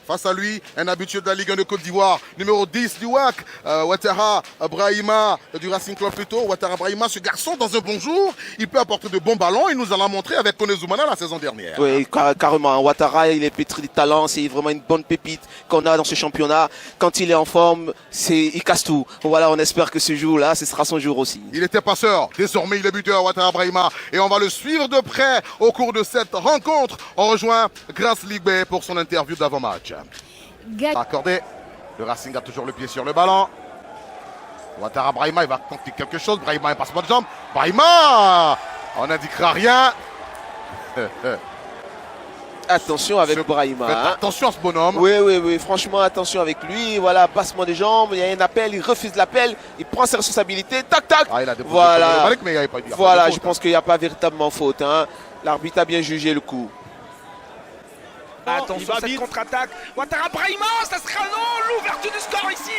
Face à lui, un habitué de la Ligue 1 de Côte d'Ivoire, numéro 10 du WAC, Ouattara Brahima du Racing Club plutôt. Ouattara Brahima, ce garçon, dans un bon jour, il peut apporter de bons ballons. Il nous en a montré avec Kone Zoumana la saison dernière. Oui, carrément. Ouattara, il est pétri de talent. C'est vraiment une bonne pépite qu'on a dans ce championnat. Quand il est en forme, il casse tout. Voilà, on espère que ce jour-là, ce sera son jour aussi. Il était passeur. Désormais, il est buteur, Ouattara Brahima. Et on va le suivre de près au cours de cette rencontre. On rejoint Grace Ligbe pour son interview d'avant-match. Accordé. Le Racing a toujours le pied sur le ballon. Ouattara Brahima, il va tenter quelque chose. Brahima, il passe pas de jambe. Brahima, on n'indiquera rien. Attention avec Brahima. Faites attention à ce bonhomme. Oui, franchement, attention avec lui. Voilà, passement des jambes, il y a un appel, il refuse l'appel, il prend ses responsabilités. Tac, tac. Ah, il a voilà, mais il y avait pas, voilà, je pense qu'il n'y a pas véritablement faute. Hein. L'arbitre a bien jugé le coup. Attention à cette contre-attaque. Ouattara Brahima, ça sera non. L'ouverture du score ici.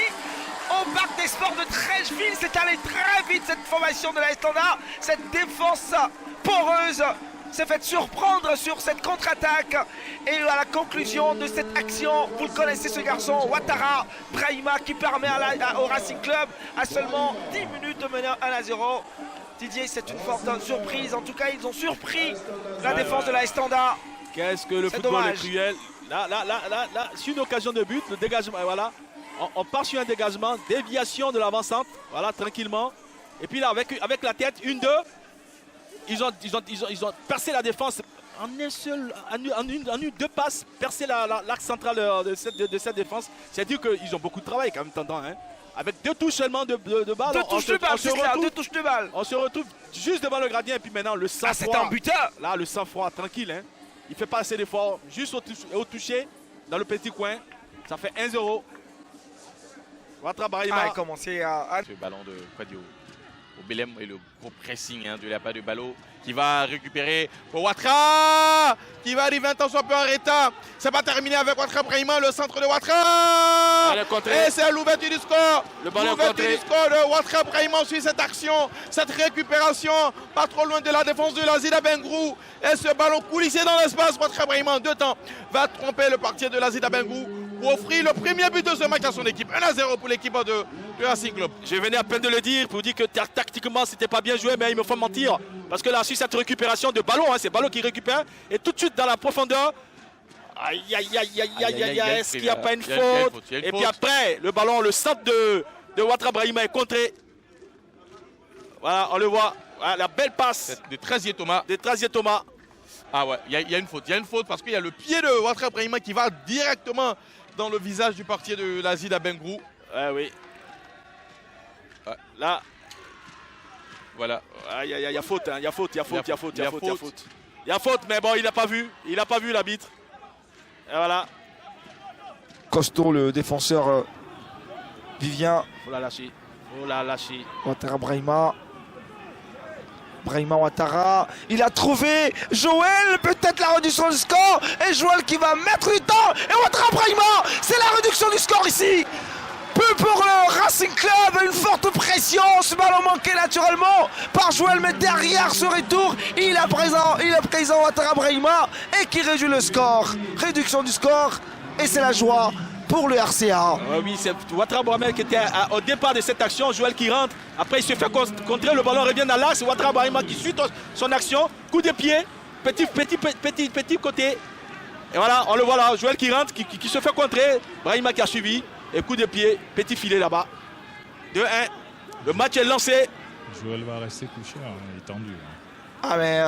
Au parc des sports de Trècheville, c'est allé très vite cette formation de la Standard. Cette défense poreuse s'est fait surprendre sur cette contre-attaque. Et à la conclusion de cette action, vous le connaissez ce garçon, Ouattara Brahima, qui permet au Racing Club à seulement 10 minutes de mener 1-0. Didier, c'est une forte surprise. En tout cas, ils ont surpris la défense de la Standard. Qu'est-ce que le football est cruel. Là, c'est une occasion de but, le dégagement, voilà. On part sur un dégagement, déviation de l'avant-centre, voilà, tranquillement. Et puis là, avec la tête, 1-2, ils ont percé la défense en deux passes, percé l'axe central de cette défense. C'est-à-dire qu'ils ont beaucoup de travail quand même, tendant, hein. Avec 2 touches seulement de balle. 2 touches de balle, c'est clair, 2 touches de balle. On se retrouve juste devant le gardien et puis maintenant le sang-froid. Ah, c'est un buteur. Là, le sang-froid, tranquille, hein. Il fait pas assez d'efforts, juste au toucher, dans le petit coin. Ça fait 1-0. Ouattara Brahima a commencé à... Ce ballon de Quadio au Belém et le gros pressing de la part de Ballot qui va récupérer pour Ouattara qui va arriver un temps soit peu en retard. C'est pas terminé avec Ouattara Brahima, le centre de Ouattara. Et c'est l'ouverture du score. L'ouverture du score de Ouattara Brahima suit cette action, cette récupération, pas trop loin de la défense de la Zida Bengrou. Et ce ballon coulissé dans l'espace, Ouattara Brahima en 2 temps va tromper le parti de la Zida Bengrou pour offrir le premier but de ce match à son équipe. 1-0 pour l'équipe de Racing Club. Je venais à peine de le dire pour dire que tactiquement c'était pas bien joué, mais il me faut mentir. Parce que là, sur cette récupération de ballon, hein, c'est Ballot qui récupère. Et tout de suite dans la profondeur. Aïe, est-ce qu'il n'y a pas une faute? Et puis après, le ballon, le centre de Ouattara Brahima est contré. Voilà, on le voit. Voilà, la belle passe de Trazier Thomas. Ah ouais, il y a une faute. Il y a une faute parce qu'il y a le pied de Ouattara Brahima qui va directement dans le visage du portier de la Zida Bengrou. Oui. Là. Voilà. Il y a faute, il y a faute. Il y a faute, mais bon, il n'a pas vu. Il n'a pas vu l'arbitre. Et voilà. Costaud, le défenseur Vivien. Faut la lâcher. Ouattara Brahima. Brahima Ouattara, il a trouvé Joël, peut-être la réduction du score, et Joël qui va mettre du temps, et Ouattara Brahima, c'est la réduction du score ici. Peu pour le Racing Club, une forte pression, ce ballon manqué naturellement par Joël, mais derrière ce retour, il est présent Ouattara Brahima, et qui réduit le score, réduction du score, et c'est la joie pour le RCA. Oui, c'est Ouattara Brahima qui était au départ de cette action. Joël qui rentre. Après, il se fait contrer. Le ballon revient dans l'axe. Ouattara Brahima qui suit son action. Coup de pied. Petit côté. Et voilà, on le voit là. Joël qui rentre, qui se fait contrer. Brahima qui a suivi. Et coup de pied. Petit filet là-bas. 2-1. Le match est lancé. Joël va rester couché. Il est tendu. Ah mais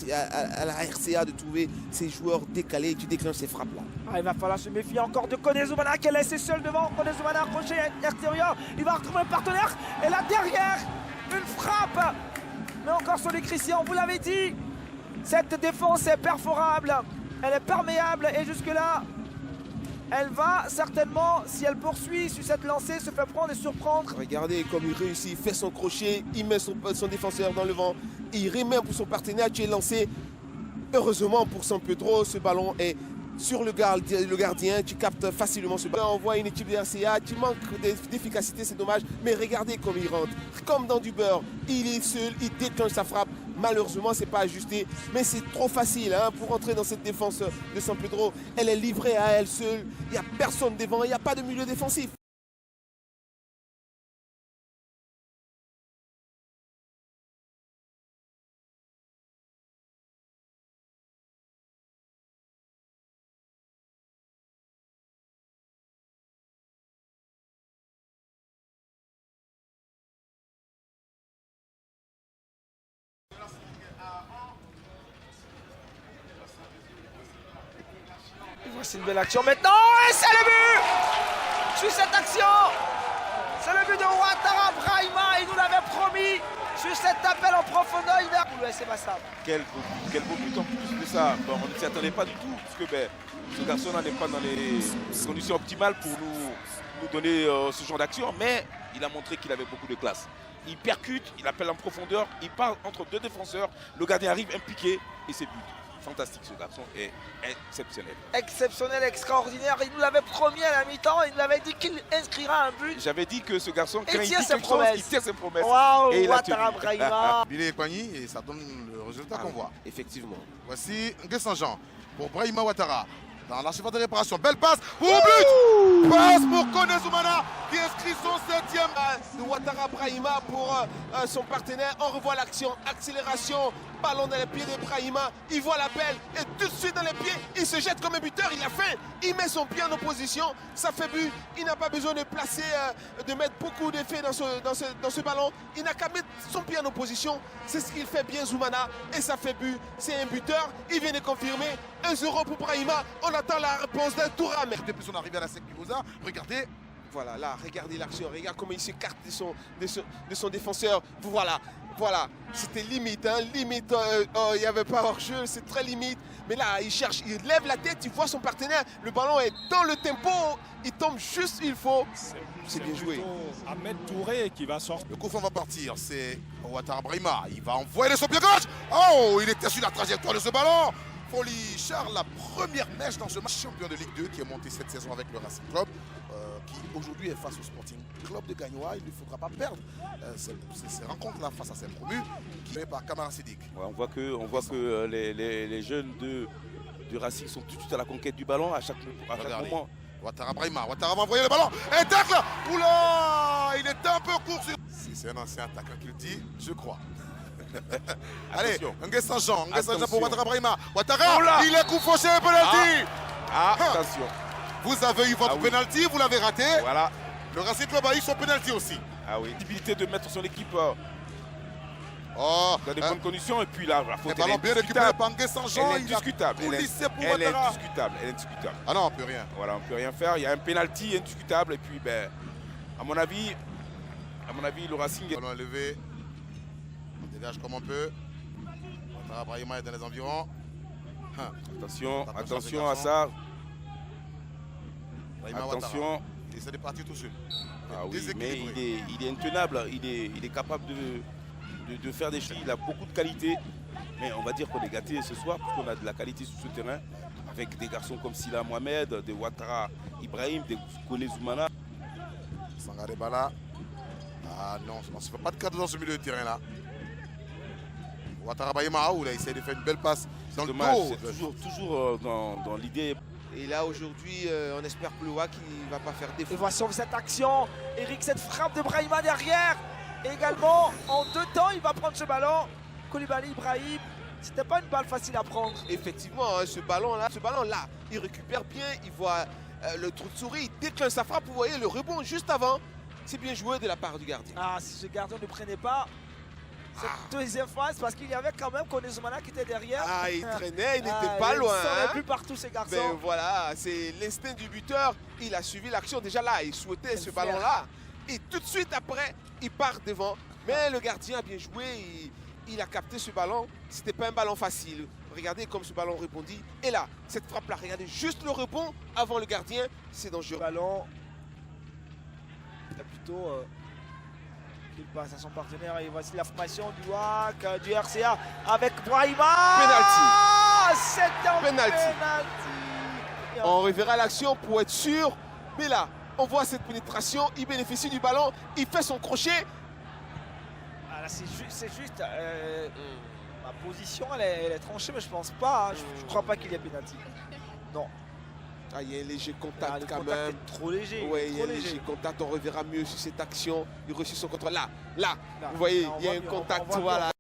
à la RCA de trouver ces joueurs décalés et tu déclenches ces frappes là. Il va falloir se méfier encore de Kone Zoumana qui est laissé seul devant. Kone Zoumana accroché à l'extérieur. Il va retrouver un partenaire. Et là derrière, une frappe. Mais encore sur les Christian, vous l'avez dit. Cette défense est perforable. Elle est perméable et jusque là, elle va certainement, si elle poursuit sur cette lancée, se fait prendre et surprendre. Regardez comme il réussit, il fait son crochet, il met son défenseur dans le vent, il remet pour son partenaire qui est lancé. Heureusement pour San Pedro, ce ballon est sur le gardien, tu captes facilement ce ballon. On voit une équipe de RCA qui manque d'efficacité, c'est dommage, mais regardez comme il rentre, comme dans du beurre. Il est seul, il déclenche sa frappe Malheureusement, c'est pas ajusté, mais c'est trop facile hein, pour entrer dans cette défense de San Pedro. Elle est livrée à elle seule. Il n'y a personne devant, il n'y a pas de milieu défensif. Voici une belle action maintenant et c'est le but. Sur cette action, c'est le but de Ouattara Brahima. Il nous l'avait promis sur cet appel en profondeur. Il a pour l'USM Massab. Quel beau but en plus de ça. Bon, on ne s'y attendait pas du tout parce que ce garçon-là n'est pas dans les conditions optimales pour nous donner ce genre d'action, mais il a montré qu'il avait beaucoup de classe. Il percute, il appelle en profondeur, il part entre deux défenseurs, le gardien arrive impliqué et c'est but. Fantastique, ce garçon est exceptionnel. Exceptionnel, extraordinaire. Il nous l'avait promis à la mi-temps. Il nous avait dit qu'il inscrira un but. J'avais dit que ce garçon, quand il il dit tient ses quelque chose, promesses. il tient ses promesses. Waouh, et il a Ouattara tenu. Brahima. Billy et Pagny, et ça donne le résultat qu'on voit. Effectivement. Voici Nguessan-Jean pour Brahima Ouattara. Dans la surface de réparation, belle passe pour but. Passe pour Kone Zoumana qui inscrit son 7e. De Ouattara Brahima pour son partenaire. On revoit l'action, accélération, ballon dans les pieds de Brahima. Il voit l'appel et tout de suite dans les pieds, il se jette comme un buteur. Il a faim, il met son pied en opposition. Ça fait but. Il n'a pas besoin de placer, de mettre beaucoup d'effets dans ce ballon. Il n'a qu'à mettre son pied en opposition. C'est ce qu'il fait bien Zoumana et ça fait but. C'est un buteur. Il vient de confirmer 1-0 pour Brahima. On attend la réponse d'un Touram. Depuis son arrivée à la SEC Mimosa, regardez. Voilà, là, regardez l'action, regarde comment il s'écarte de son défenseur. Voilà, voilà, c'était limite, hein, limite, il n'y avait pas hors-jeu, c'est très limite. Mais là, il cherche, il lève la tête, il voit son partenaire, le ballon est dans le tempo, il tombe juste, il faut. C'est bien joué. Ahmed Touré qui va sortir. Le coup franc va partir, c'est Ouattara Brahima. Il va envoyer son pied gauche. Oh, il était sur la trajectoire de ce ballon. Folly Charles, la première mèche dans ce match, champion de Ligue 2 qui est monté cette saison avec le Racing Club, qui aujourd'hui est face au Sporting Club de Gagnoa. Il ne faudra pas perdre ces rencontres-là face à ces promus qui est par Kamara Sidik. Ouais, on voit que les jeunes du Racing sont tout de suite à la conquête du ballon à chaque moment. Ouattara Brahima, Ouattara va envoyer le ballon. Et tacle. Oula, il était un peu court sur... Si c'est un ancien attaquant qui le dit, je crois. Allez, Nguessan-Jean pour Ouattara Brahima. Ouattara, il est coup fauché, penalty. Attention. Vous avez eu votre penalty, vous l'avez raté. Voilà. Le Racing Club a eu son penalty aussi. Ah oui. Possibilité de mettre son équipe dans des bonnes conditions. Et puis là, la faute, elle est bien récupéré par Nguessan-Jean. Elle est indiscutable. Elle est indiscutable. Ah non, on peut rien. Voilà, on peut rien faire. Il y a un penalty indiscutable. Et puis, à mon avis, le Racing... Le ballon est levé. On dégage comme on peut. Ouattara Brahima est dans les environs. Attention à ça. Attention. Il essaie de partir tout seul. Ah oui, mais il est intenable. Il est capable de faire des choses. Il a beaucoup de qualité. Mais on va dire qu'on est gâté ce soir parce qu'on a de la qualité sur ce terrain. Avec des garçons comme Sila Mohamed, des Ouattara Ibrahim, des Kone Zoumana. Sangaré Bala. Ah non, on ne se fait pas de cadre dans ce milieu de terrain là. Ouattara Brahima, il a essayé de faire une belle passe dans le dos. C'est toujours dans l'idée. Et là aujourd'hui, on espère pour le WAC qu'il ne va pas faire défaut. Et voici cette action. Eric, cette frappe de Brahima derrière. Et également, en 2 temps, il va prendre ce ballon. Koulibaly Ibrahim. C'était pas une balle facile à prendre. Effectivement, hein, ce ballon-là, il récupère bien, il voit le trou de souris, il déclenche sa frappe. Vous voyez le rebond juste avant. C'est bien joué de la part du gardien. Ah, si ce gardien ne prenait pas cette deuxième phase, parce qu'il y avait quand même Kone Zoumana qui était derrière. Ah, il traînait, il n'était pas loin. Il ne hein. plus partout ces garçons. Ben voilà, c'est l'instinct du buteur. Il a suivi l'action déjà là, il souhaitait ce ballon-là. Et tout de suite après, il part devant. Mais le gardien a bien joué, il a capté ce ballon. C'était pas un ballon facile. Regardez comme ce ballon répondit. Et là, cette frappe-là, regardez juste le rebond avant le gardien. C'est dangereux. Le ballon, plutôt qu'il passe à son partenaire. Et voici la formation du WAC, du RCA avec Brahima. Penalty. C'est un penalty. On reverra l'action pour être sûr. Mais là, on voit cette pénétration. Il bénéficie du ballon. Il fait son crochet. Ah, là, c'est juste. La position, elle est tranchée, mais je pense pas. Hein. Je crois pas qu'il y ait pénalty. Non. Ah, il y a un léger contact Le quand contact même. est trop léger. Oui, il y a un trop léger contact. On reverra mieux sur cette action. Il reçut son contrôle. Là, Là, vous voyez, on il y a voit un mieux, contact. on voit mieux, Voilà,